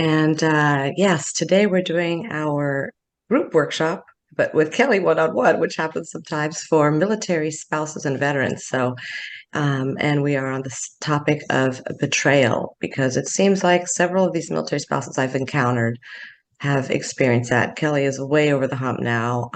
And yes, today we're doing our group workshop, but with Kellee one-on-one, which happens sometimes for military spouses and veterans. And we are on this topic of betrayal because it seems like several of these military spouses I've encountered have experienced that. Kellee is way over the hump now.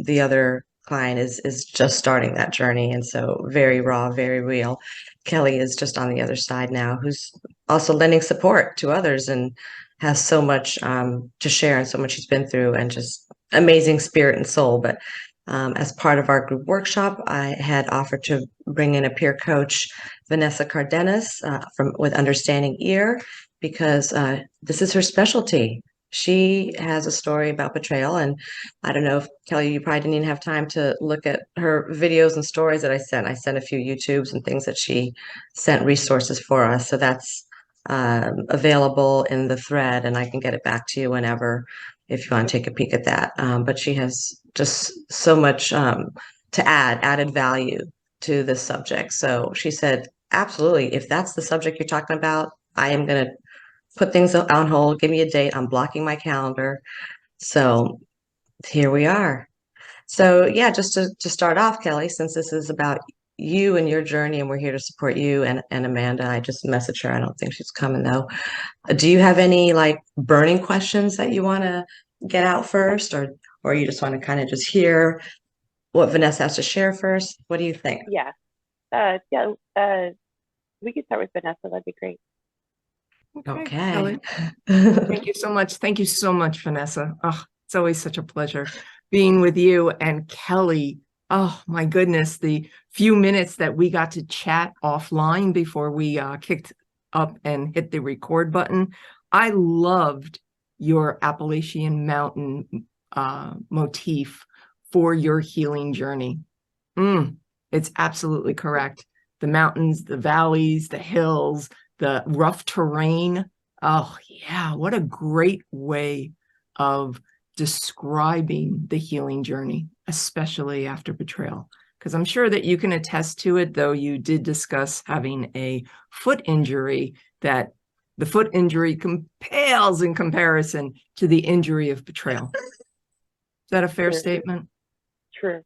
The other client is just starting that journey, and so very raw, very real. Kellee is just on the other side now, who's also lending support to others and has so much to share and so much she's been through, and just amazing spirit and soul. But as part of our group workshop, I had offered to bring in a peer coach, Vanessa Cardenas, from with Understanding Ear, because this is her specialty. She has a story about betrayal, and I don't know if Kellee, you probably didn't even have time to look at her videos and stories that I sent. I sent a few YouTubes and things that she sent resources for us. So that's available in the thread, and I can get it back to you whenever if you want to take a peek at that. But she has just so much to added value to this subject. So she said, absolutely, if that's the subject you're talking about, I am going to put things on hold. Give me a date. I'm blocking my calendar. So here we are. So yeah, just to start off, Kellee, since this is about you and your journey, and we're here to support you and Amanda. I just messaged her. I don't think she's coming though. Do you have any like burning questions that you want to get out first, or you just want to kind of just hear what Vanessa has to share first? What do you think? Yeah. Yeah. We could start with Vanessa. That'd be great. Okay, Okay. Kellee. Thank you so much. Thank you so much, Vanessa. Oh, it's always such a pleasure being with you and Kellee. Oh my goodness, the few minutes that we got to chat offline before we kicked up and hit the record button. I loved your Appalachian Mountain motif for your healing journey. It's absolutely correct. The mountains, the valleys, the hills, the rough terrain. Oh, yeah. What a great way of describing the healing journey, especially after betrayal. Because I'm sure that you can attest to it, though you did discuss having a foot injury, that the foot injury pales in comparison to the injury of betrayal. Is that a fair True. statement? True.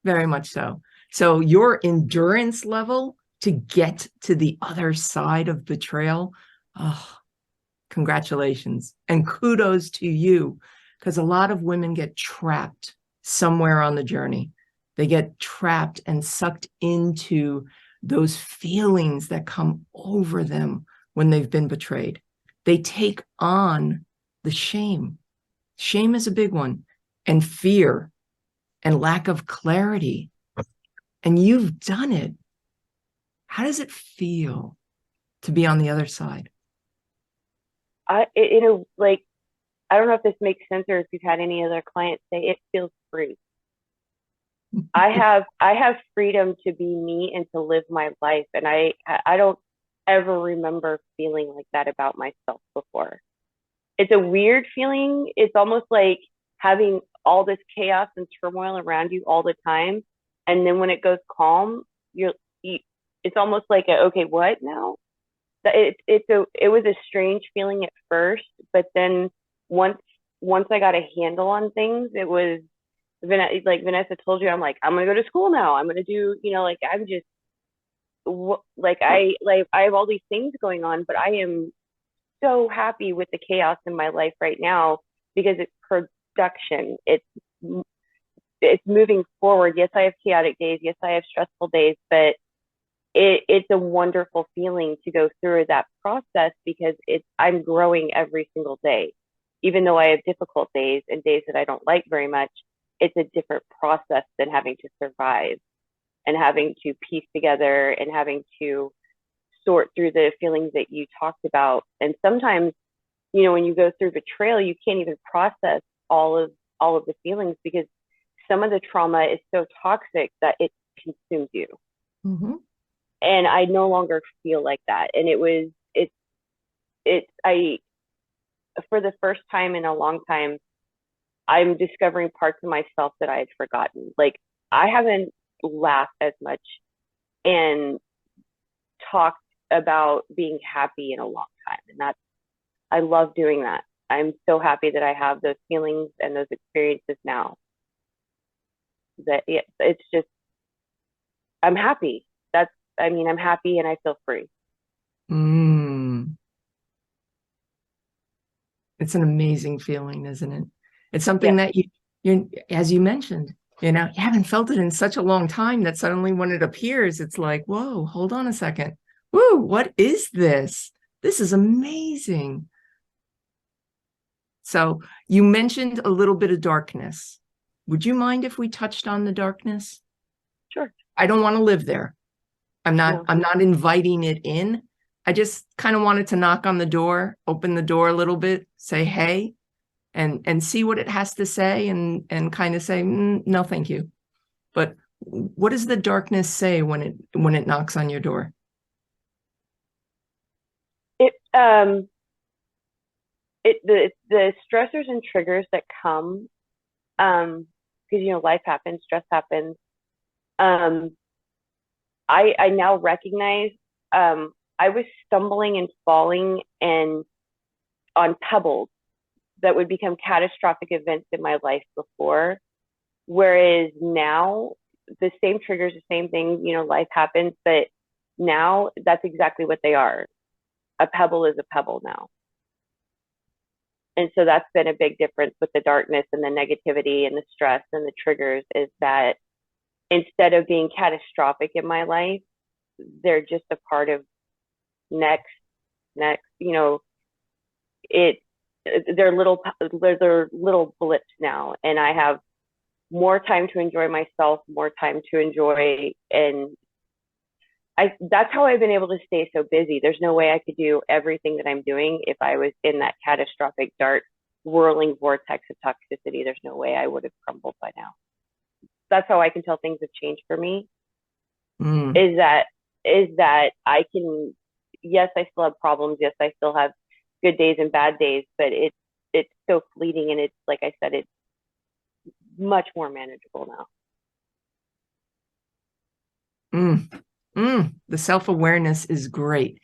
Very much so. So your endurance level to get to the other side of betrayal, oh, congratulations. And kudos to you, because a lot of women get trapped somewhere on the journey. They get trapped and sucked into those feelings that come over them when they've been betrayed. They take on the shame. Shame is a big one, and fear and lack of clarity. And you've done it. How does it feel to be on the other side? Like, I don't know if this makes sense or if you've had any other clients say it feels free. I have freedom to be me and to live my life, and I don't ever remember feeling like that about myself before. It's a weird feeling. It's almost like having all this chaos and turmoil around you all the time, and then when it goes calm, it's almost like okay, what now? It was a strange feeling at first, but then once I got a handle on things, it was like Vanessa told you. I'm like, I'm gonna go to school now. I'm gonna do, like I'm just I have all these things going on, but I am so happy with the chaos in my life right now because it's production. It's moving forward. Yes, I have chaotic days. Yes, I have stressful days, but it's a wonderful feeling to go through that process because I'm growing every single day. Even though I have difficult days and days that I don't like very much, it's a different process than having to survive and having to piece together and having to sort through the feelings that you talked about. And sometimes, when you go through betrayal, you can't even process all of the feelings because some of the trauma is so toxic that it consumes you. Mm-hmm. And I no longer feel like that. And I, for the first time in a long time, I'm discovering parts of myself that I had forgotten. Like I haven't laughed as much and talked about being happy in a long time. And I love doing that. I'm so happy that I have those feelings and those experiences now. That it's just, I'm happy. I'm happy and I feel free. Mm. It's an amazing feeling, isn't it? It's something that you, as you mentioned, you haven't felt it in such a long time that suddenly when it appears, it's like, whoa, hold on a second. Whoa, what is this? This is amazing. So you mentioned a little bit of darkness. Would you mind if we touched on the darkness? Sure. I don't want to live there. I'm No. not inviting it in. I just kind of wanted to knock on the door, open the door a little bit, say, hey, and see what it has to say and kind of say, no, thank you. But what does the darkness say when it knocks on your door? The stressors and triggers that come, because life happens, stress happens. I now recognize I was stumbling and falling and on pebbles that would become catastrophic events in my life before. Whereas now the same triggers, the same thing, life happens, but now that's exactly what they are. A pebble is a pebble now. And so that's been a big difference with the darkness and the negativity and the stress and the triggers, is that instead of being catastrophic in my life, they're just a part of next, they're little blips now. And I have more time to enjoy myself, more time to enjoy. And that's how I've been able to stay so busy. There's no way I could do everything that I'm doing if I was in that catastrophic, dark, whirling vortex of toxicity. There's no way I would have crumbled by now. That's how I can tell things have changed for me. Is that I can, yes, I still have problems. Yes, I still have good days and bad days, but it's so fleeting. And it's, like I said, it's much more manageable now. The self-awareness is great.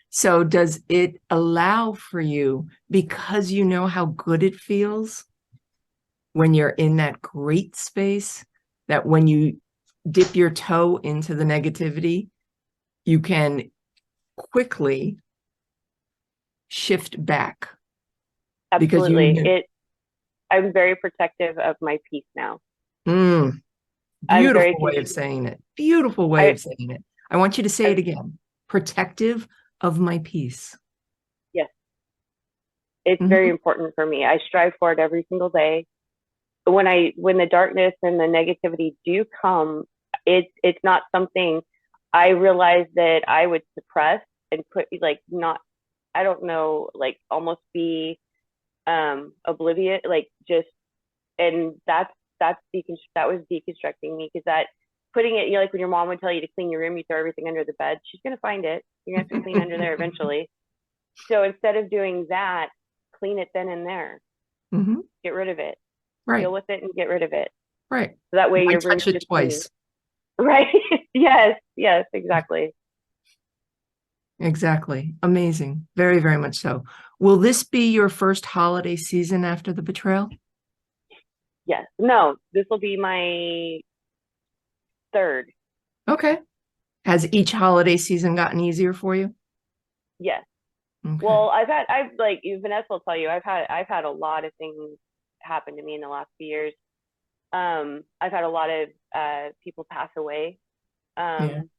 So does it allow for you, because you know how good it feels when you're in that great space, that when you dip your toe into the negativity, you can quickly shift back? Absolutely. I'm very protective of my peace now. Beautiful way of saying it. Beautiful way of saying it. I want you to say it again. Protective of my peace. Yes. It's very important for me. I strive for it every single day. When the darkness and the negativity do come, it's not something I realize that I would suppress and put, I don't know, almost be oblivious, and that was deconstructing me, because that putting it, when your mom would tell you to clean your room, you throw everything under the bed, she's going to find it. You're going to have to clean under there eventually. So instead of doing that, clean it then and there. Get rid of it. Right. Deal with it and get rid of it. Right. So that way your room's touch it just twice. Clean. Right. Yes, exactly. Exactly. Amazing. Very, very much so. Will this be your first holiday season after the betrayal? Yes. No, this will be my third. Okay. Has each holiday season gotten easier for you? Yes. Okay. Well, Vanessa will tell you, I've had a lot of things happen to me in the last few years. I've had a lot of people pass away. And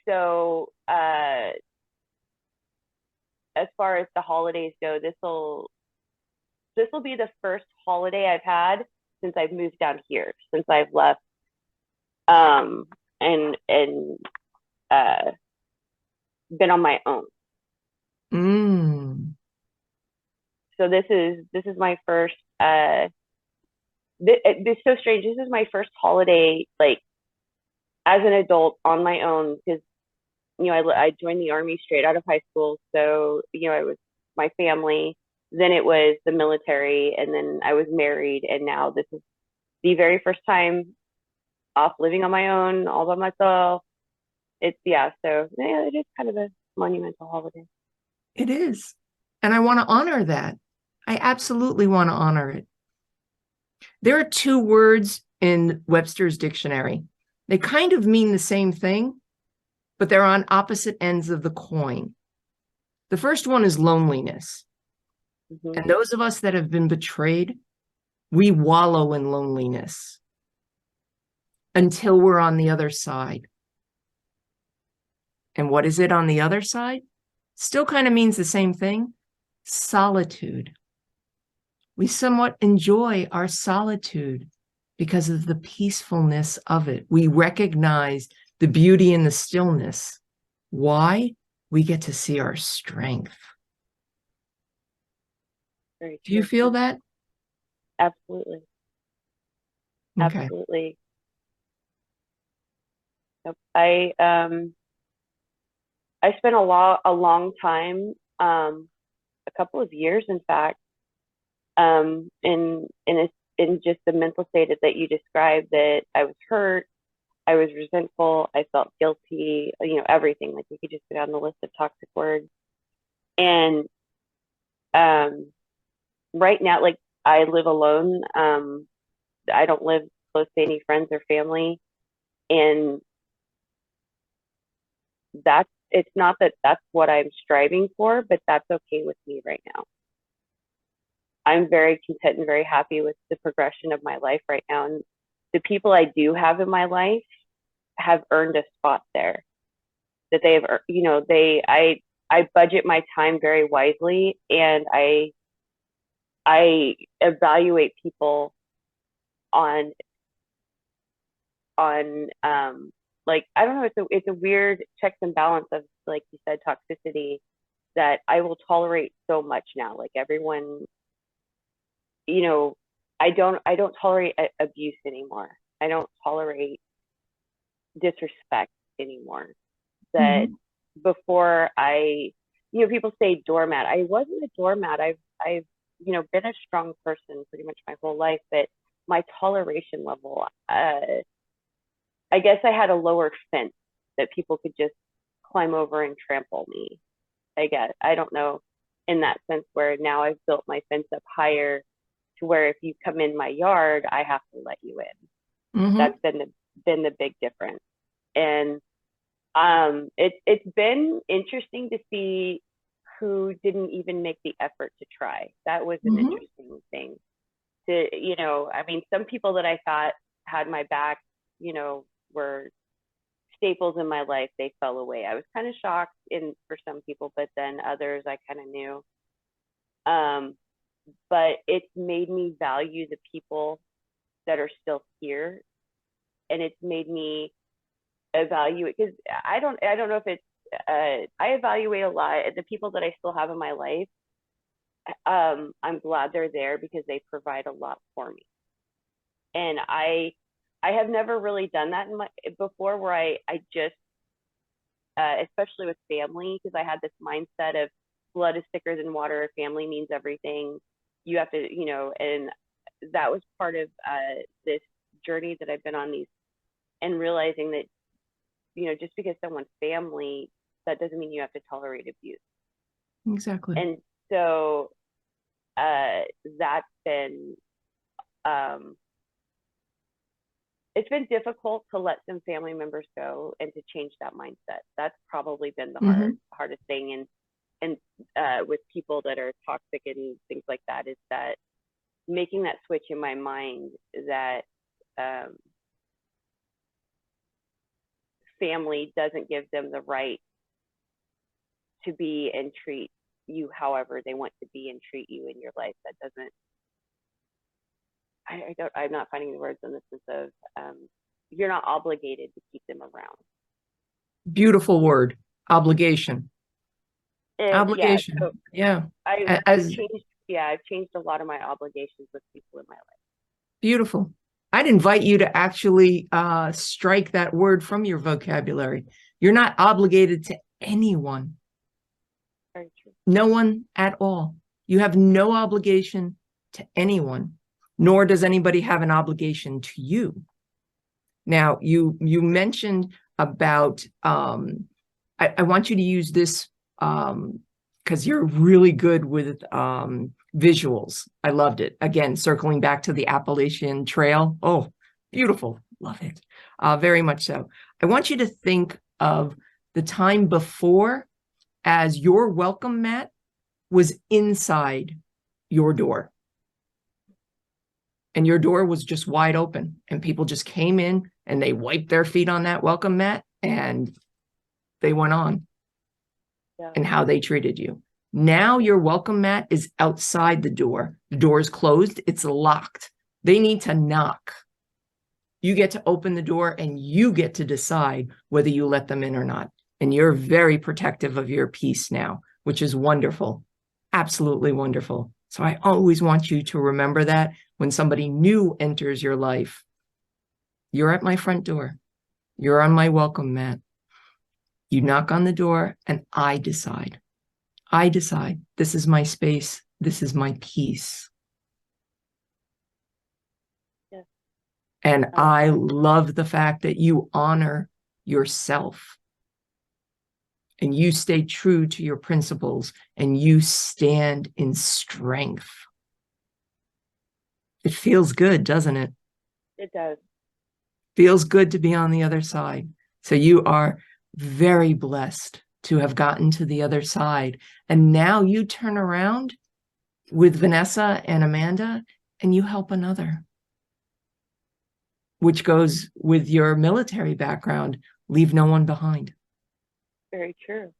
so as far as the holidays go, this will be the first holiday I've had since I've moved down here, since I've left and been on my own. So this is my first it's so strange. This is my first holiday as an adult on my own, because I joined the Army straight out of high school, so I was my family, then it was the military, and then I was married, and now this is the very first time off living on my own, all by myself. So it is kind of a monumental holiday. It is. And I want to honor that. I absolutely want to honor it. There are two words in Webster's dictionary. They kind of mean the same thing, but they're on opposite ends of the coin. The first one is loneliness. Mm-hmm. And those of us that have been betrayed, we wallow in loneliness until we're on the other side. And what is it on the other side? Still kind of means the same thing. Solitude. We somewhat enjoy our solitude because of the peacefulness of it. We recognize the beauty in the stillness. Why? We get to see our strength. Very Do you true. feel that? Absolutely. Okay. Absolutely. Yep. I spent a long time, a couple of years, in fact, in just the mental state that you described, that I was hurt, I was resentful, I felt guilty, everything. Like, we could just go down the list of toxic words. And right now, like, I live alone. I don't live close to any friends or family, and it's not that that's what I'm striving for, but that's okay with me right now. I'm very content and very happy with the progression of my life right now. And the people I do have in my life have earned a spot there. That they have, I budget my time very wisely, and I evaluate people on like, I don't know, it's a weird checks and balance of, like you said, toxicity, that I will tolerate so much now. Like, everyone, I don't tolerate abuse anymore. I don't tolerate disrespect anymore. That before, people say doormat. I wasn't a doormat. I've been a strong person pretty much my whole life, but my toleration level, I guess I had a lower fence that people could just climb over and trample me. I guess, I don't know, in that sense, where now I've built my fence up higher to where if you come in my yard, I have to let you in. That's been the big difference. And it's been interesting to see who didn't even make the effort to try. That was an interesting thing. Some people that I thought had my back, were staples in my life, they fell away. I was kind of shocked for some people, but then others I kind of knew. But it's made me value the people that are still here, and it's made me evaluate, because I don't know if it's I evaluate a lot the people that I still have in my life. I'm glad they're there because they provide a lot for me, and I have never really done that before, where I just especially with family, because I had this mindset of blood is thicker than water, family means everything, you have to, and that was part of this journey that I've been on, and realizing that, just because someone's family, that doesn't mean you have to tolerate abuse. Exactly. And so that's been, it's been difficult to let some family members go and to change that mindset. That's probably been the hardest thing. And with people that are toxic and things like that, is that making that switch in my mind that family doesn't give them the right to be and treat you however they want to be and treat you in your life. That doesn't, I'm not finding the words in the sense of you're not obligated to keep them around. Beautiful word, obligation. Obligation. Yeah. So yeah. I've changed a lot of my obligations with people in my life. Beautiful. I'd invite you to actually strike that word from your vocabulary. You're not obligated to anyone. Very true. No one at all. You have no obligation to anyone, nor does anybody have an obligation to you. Now, you mentioned about, I want you to use this because you're really good with visuals. I loved it. Again, circling back to the Appalachian Trail. Oh, beautiful. Love it. Very much so. I want you to think of the time before as your welcome mat was inside your door. And your door was just wide open, and people just came in and they wiped their feet on that welcome mat and they went on. Yeah. And how they treated you. Now your welcome mat is outside the door. The door is closed. It's locked. They need to knock. You get to open the door and you get to decide whether you let them in or not. And you're very protective of your peace now, which is wonderful. Absolutely wonderful. So I always want you to remember that when somebody new enters your life, you're at my front door. You're on my welcome mat. You knock on the door and I decide. I decide this is my space. This is my peace. Yeah. And I love the fact that you honor yourself and you stay true to your principles and you stand in strength. It feels good, doesn't it? It does. Feels good to be on the other side. So you are very blessed to have gotten to the other side. And now you turn around with Vanessa and Amanda and you help another, which goes with your military background. Leave no one behind. Very true.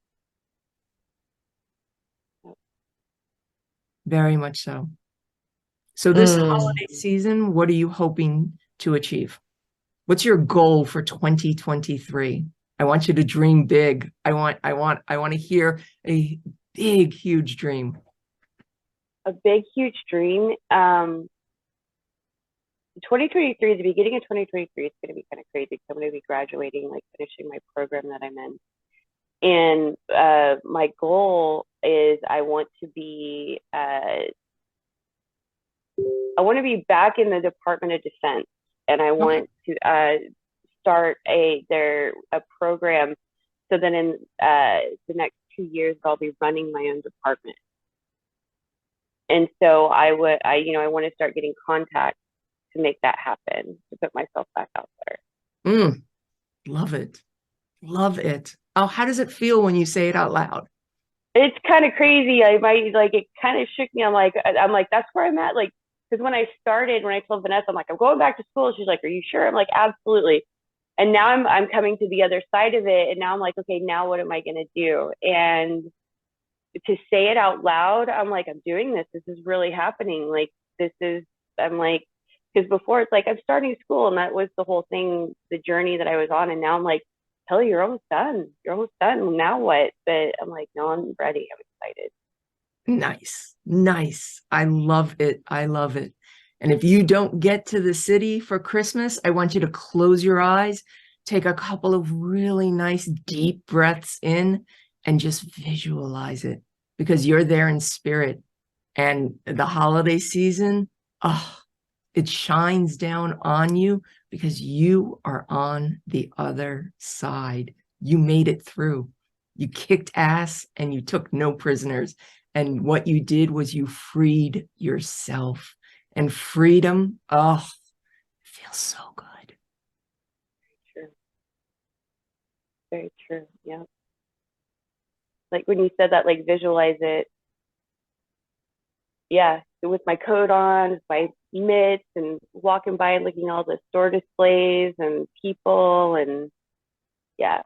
Very much so. So this holiday season, what are you hoping to achieve? What's your goal for 2023? I want you to dream big. I want to hear a big, huge dream. A big, huge dream. 2023, the beginning of 2023 is going to be kind of crazy because I'm going to be graduating, like finishing my program that I'm in. And my goal is I want to be back in the Department of Defense, and I want to start a program so that in the next 2 years I'll be running my own department. And so I want to start getting contacts to make that happen, to put myself back out there. Love it. Love it. Oh, how does it feel when you say it out loud? It's kind of crazy. It kind of shook me. I'm like, that's where I'm at. Like, because when I told Vanessa, I'm like, I'm going back to school. She's like, are you sure? I'm like, absolutely. And now I'm coming to the other side of it. And now I'm like, okay, now what am I going to do? And to say it out loud, I'm like, I'm doing this. This is really happening. Like, I'm like, because before it's like, I'm starting school. And that was the whole thing, the journey that I was on. And now I'm like, Kellee, you're almost done. You're almost done. Now what? But I'm like, no, I'm ready. I'm excited. Nice. Nice. I love it. I love it. And if you don't get to the city for Christmas, I want you to close your eyes, take a couple of really nice deep breaths in and just visualize it because you're there in spirit. And the holiday season, it shines down on you because you are on the other side. You made it through. You kicked ass and you took no prisoners. And what you did was you freed yourself. And freedom, it feels so good. Very true. Very true. Yeah. Like when you said that, like visualize it. Yeah, with my coat on, with my mitts, and walking by and looking at all the store displays and people, and yeah.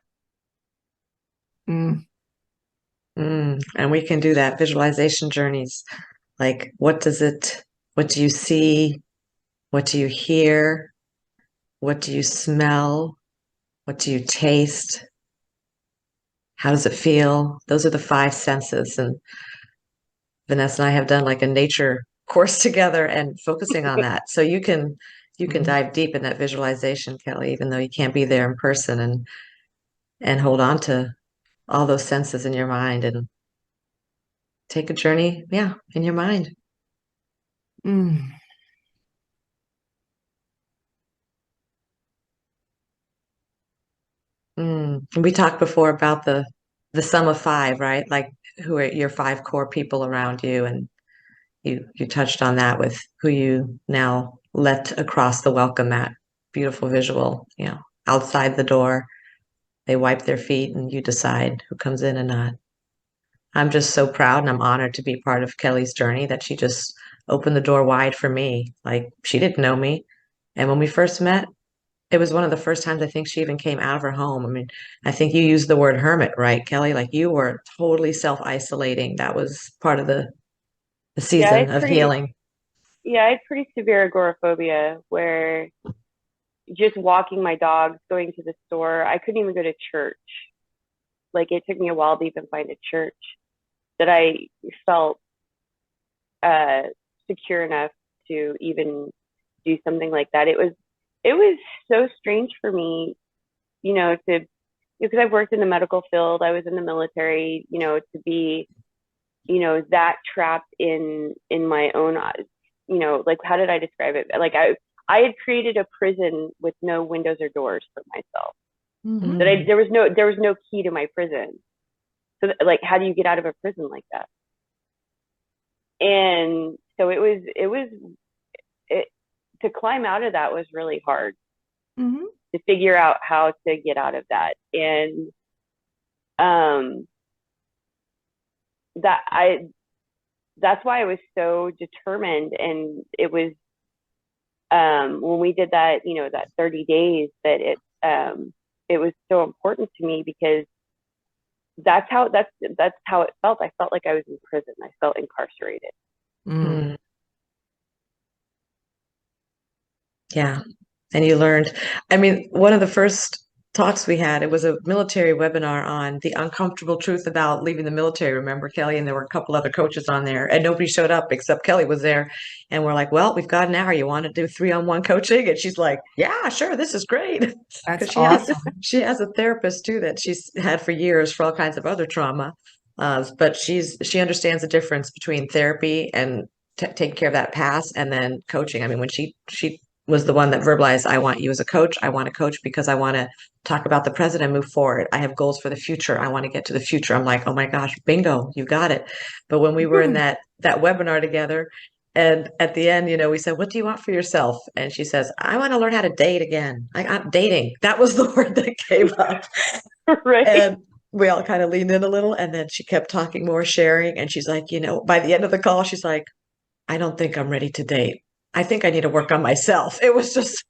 And we can do that visualization journeys. Like, what do you see? What do you hear? What do you smell? What do you taste? How does it feel? Those are the five senses. And Vanessa and I have done like a nature course together and focusing on that. So you can dive deep in that visualization, Kellee, even though you can't be there in person, and hold on to all those senses in your mind and take a journey, in your mind. We talked before about the the sum of five, right? Like who are your five core people around you, and you touched on that with who you now let across the welcome mat. Beautiful visual, outside the door, they wipe their feet and you decide who comes in and not. I'm just so proud and I'm honored to be part of Kellee's journey that she just opened the door wide for me. Like she didn't know me. And when we first met, it was one of the first times I think she even came out of her home. I mean, I think you used the word hermit, right, Kellee? Like you were totally self-isolating. That was part of the Yeah, season of healing. I had pretty severe agoraphobia where just walking my dogs, going to the store, I couldn't even go to church. Like it took me a while to even find a church that I felt secure enough to even do something like that. It was so strange for me, to, because I've worked in the medical field, I was in the military, to be, that trapped in my own, like how did I describe it? Like I had created a prison with no windows or doors for myself. Mhm. That there was no key to my prison. So like, how do you get out of a prison like that? And so to climb out of that was really hard, Mhm. to figure out how to get out of that. And that's why I was so determined. And it was when we did that, that 30 days, that it was so important to me, because that's how it felt. I felt like I was in prison. I felt incarcerated. Mm. Yeah. And you learned, I mean, one of the first talks we had, it was a military webinar on the uncomfortable truth about leaving the military. Remember, Kellee? And there were a couple other coaches on there, and nobody showed up except Kellee was there. And we're like, well, we've got an hour. You want to do 3-on-1 coaching? And she's like, yeah, sure. This is great. That's Because awesome. she has a therapist too that she's had for years for all kinds of other trauma. But she understands the difference between therapy and taking care of that past and then coaching. I mean, when she was the one that verbalized, I want you as a coach. I want to coach because I want to talk about the present and move forward. I have goals for the future. I want to get to the future. I'm like, oh my gosh, bingo, you got it. But when we were in that webinar together, and at the end, we said, what do you want for yourself? And she says, I want to learn how to date again. I'm dating. That was the word that came up. Right. And we all kind of leaned in a little. And then she kept talking more, sharing. And she's like, by the end of the call, she's like, I don't think I'm ready to date. I think I need to work on myself. It was just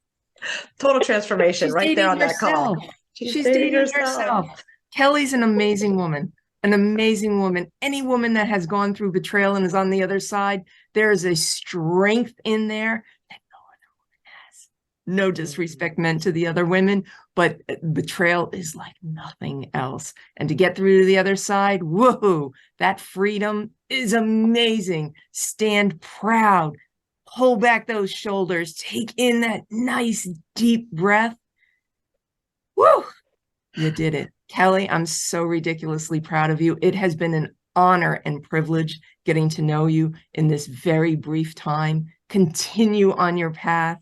total transformation She's right there dating on that call. herself. She's She's dating dating herself. herself. Kellee's an amazing woman. An amazing woman. Any woman that has gone through betrayal and is on the other side, there is a strength in there that no other woman has. No disrespect meant to the other women, but betrayal is like nothing else. And to get through to the other side, woohoo, that freedom is amazing. Stand proud. Pull back those shoulders. Take in that nice deep breath. Woo! You did it. Kellee, I'm so ridiculously proud of you. It has been an honor and privilege getting to know you in this very brief time. Continue on your path.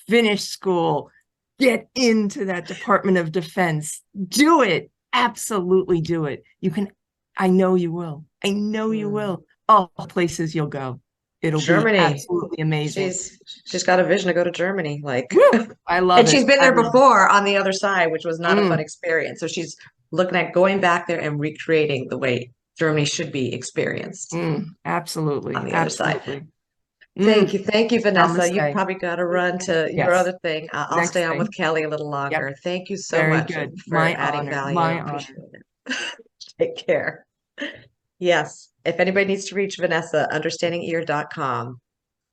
Finish school. Get into that Department of Defense. Do it. Absolutely do it. You can. I know you will. I know you will. All places you'll go. It'll be Germany. absolutely amazing. She's got a vision to go to Germany. Like, Woo! I love and it. she's been I there love it. before on the other side, which was not a fun Mm, experience. So she's looking at going back there and recreating the way Germany should be experienced absolutely. on the other side. Absolutely. Thank you, Vanessa. You've Namaste. probably got to run to your Yes. other thing. I'll Next stay on with thing. Kellee a little Yep. longer. Thank you so Very much good. for My adding honor. value. My Appreciate honor. it. Take care. Yes. If anybody needs to reach Vanessa, understandingear.com.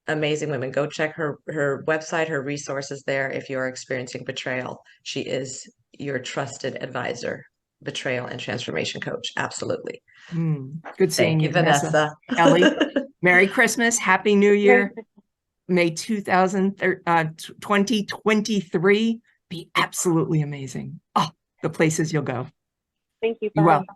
Amazing women. Go check her website, her resources there if you're experiencing betrayal. She is your trusted advisor, betrayal and transformation coach. Absolutely. Good seeing Thank you, you, Vanessa. Vanessa. Kellee, Merry Christmas. Happy New Year. May 2023 be absolutely amazing. Oh, the places you'll go. Thank you. You're Bye. welcome.